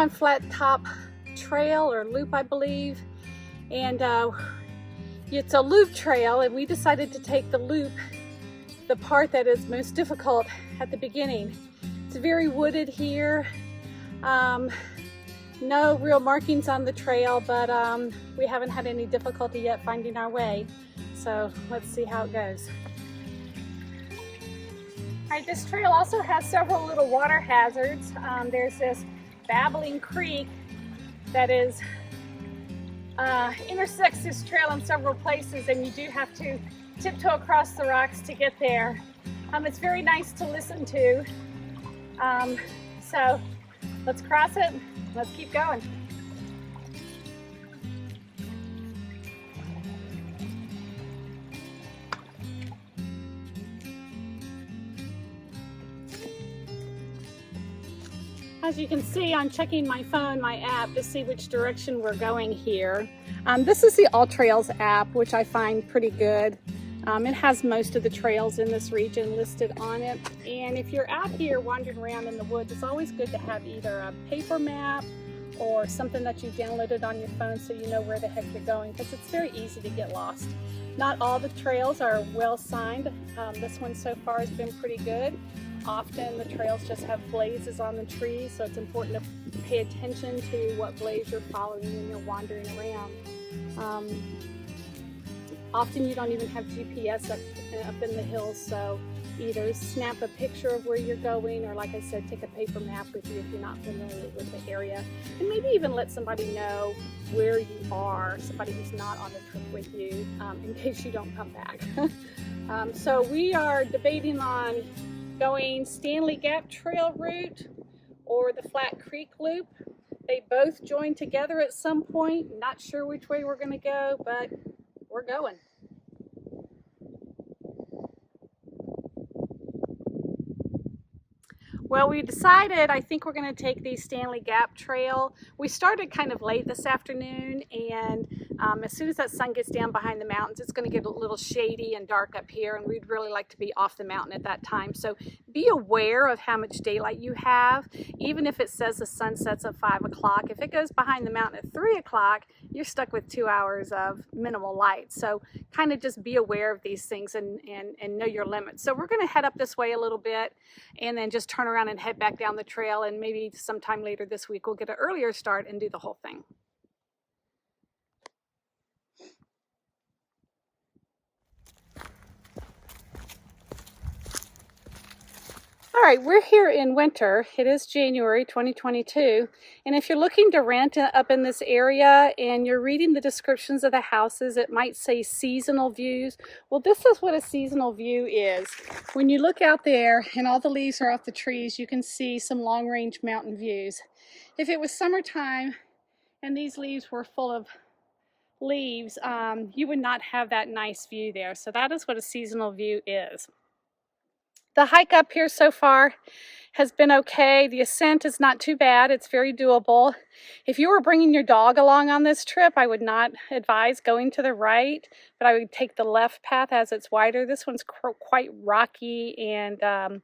time flat top trail or loop, I believe, and it's a loop trail, and we decided to take the loop, the part that is most difficult, at the beginning. It's very wooded here. No real markings on the trail, but we haven't had any difficulty yet finding our way. So let's see how it goes. All right, this trail also has several little water hazards. There's this babbling creek that is intersects this trail in several places, and you do have to tiptoe across the rocks to get there. It's very nice to listen to. So let's cross it. Let's keep going. As you can see, I'm checking my phone, my app, to see which direction we're going here. This is the All Trails app, which I find pretty good. It has most of the trails in this region listed on it. And if you're out here wandering around in the woods, it's always good to have either a paper map or something that you downloaded on your phone so you know where the heck you're going, because it's very easy to get lost. Not all the trails are well signed. This one so far has been pretty good. Often the trails just have blazes on the trees, so it's important to pay attention to what blaze you're following when you're wandering around. Often you don't even have GPS up in the hills, so either snap a picture of where you're going, or like I said, take a paper map with you if you're not familiar with the area. And maybe even let somebody know where you are, somebody who's not on the trip with you, in case you don't come back. So we are debating on going Stanley Gap Trail route or the Flat Creek Loop. They both join together at some point. Not sure which way we're going to go, but we're going. Well, we decided, I think we're going to take the Stanley Gap Trail. We started kind of late this afternoon, and as soon as that sun gets down behind the mountains, it's going to get a little shady and dark up here, and we'd really like to be off the mountain at that time. So be aware of how much daylight you have. Even if it says the sun sets at 5 o'clock, if it goes behind the mountain at 3 o'clock, you're stuck with 2 hours of minimal light. So kind of just be aware of these things and know your limits. So we're going to head up this way a little bit and then just turn around and head back down the trail, and maybe sometime later this week we'll get an earlier start and do the whole thing. All right, we're here in winter. It is January 2022, and if you're looking to rent up in this area and you're reading the descriptions of the houses, it might say seasonal views. Well, this is what a seasonal view is. When you look out there and all the leaves are off the trees, you can see some long-range mountain views. If it was summertime and these leaves were full of leaves, you would not have that nice view there. So that is what a seasonal view is. The hike up here so far has been okay. The ascent is not too bad. It's very doable. If you were bringing your dog along on this trip, I would not advise going to the right, but I would take the left path as it's wider. This one's quite rocky and a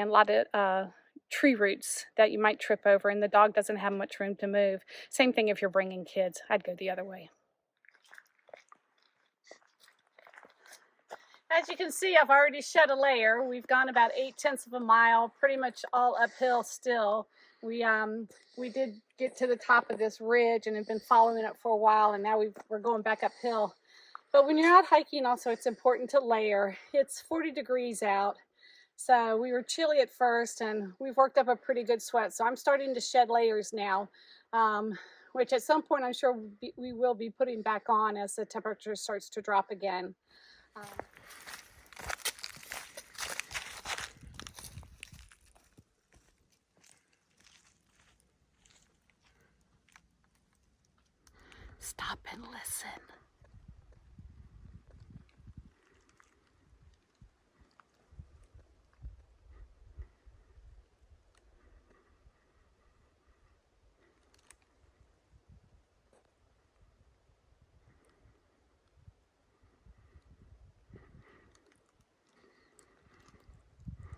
lot of tree roots that you might trip over, and the dog doesn't have much room to move. Same thing if you're bringing kids. I'd go the other way. As you can see, I've already shed a layer. We've gone about 8/10 of a mile, pretty much all uphill still. We did get to the top of this ridge and have been following it for a while, and now we're going back uphill. But when you're out hiking also, it's important to layer. It's 40 degrees out, so we were chilly at first, and we've worked up a pretty good sweat. So I'm starting to shed layers now, which at some point I'm sure we will be putting back on as the temperature starts to drop again. Stop and listen.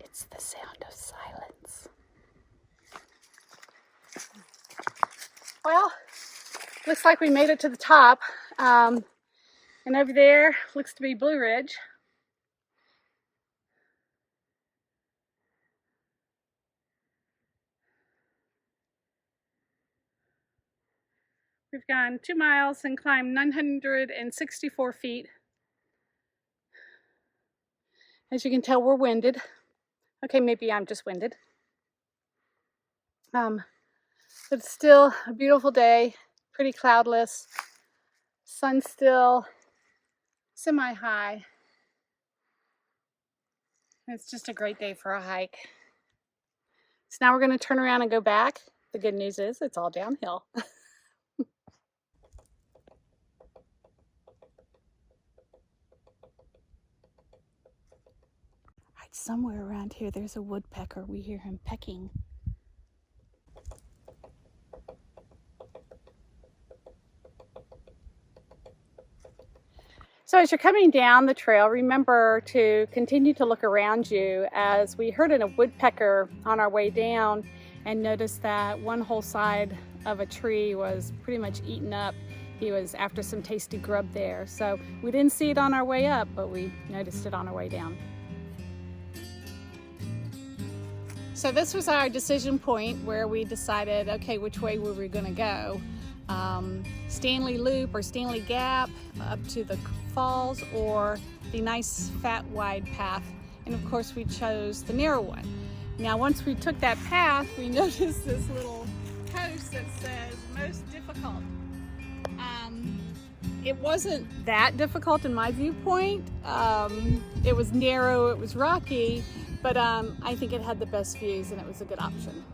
It's the sound of silence. Well, looks like we made it to the top. And over there looks to be Blue Ridge. We've gone 2 miles and climbed 964 feet. As you can tell, we're winded. Okay, maybe I'm just winded. But it's still a beautiful day, pretty cloudless. Sun's still semi-high. It's just a great day for a hike. So now we're going to turn around and go back. The good news is it's all downhill. Somewhere around here there's a woodpecker. We hear him pecking. So as you're coming down the trail, remember to continue to look around you, as we heard a woodpecker on our way down and noticed that one whole side of a tree was pretty much eaten up. He was after some tasty grub there. So we didn't see it on our way up, but we noticed it on our way down. So this was our decision point where we decided, okay, which way were we going to go? Stanley Loop or Stanley Gap up to the falls, or the nice fat wide path. And of course we chose the narrow one. Now once we took that path, we noticed this little post that says most difficult. It wasn't that difficult in my viewpoint. It was narrow, it was rocky, but I think it had the best views and it was a good option.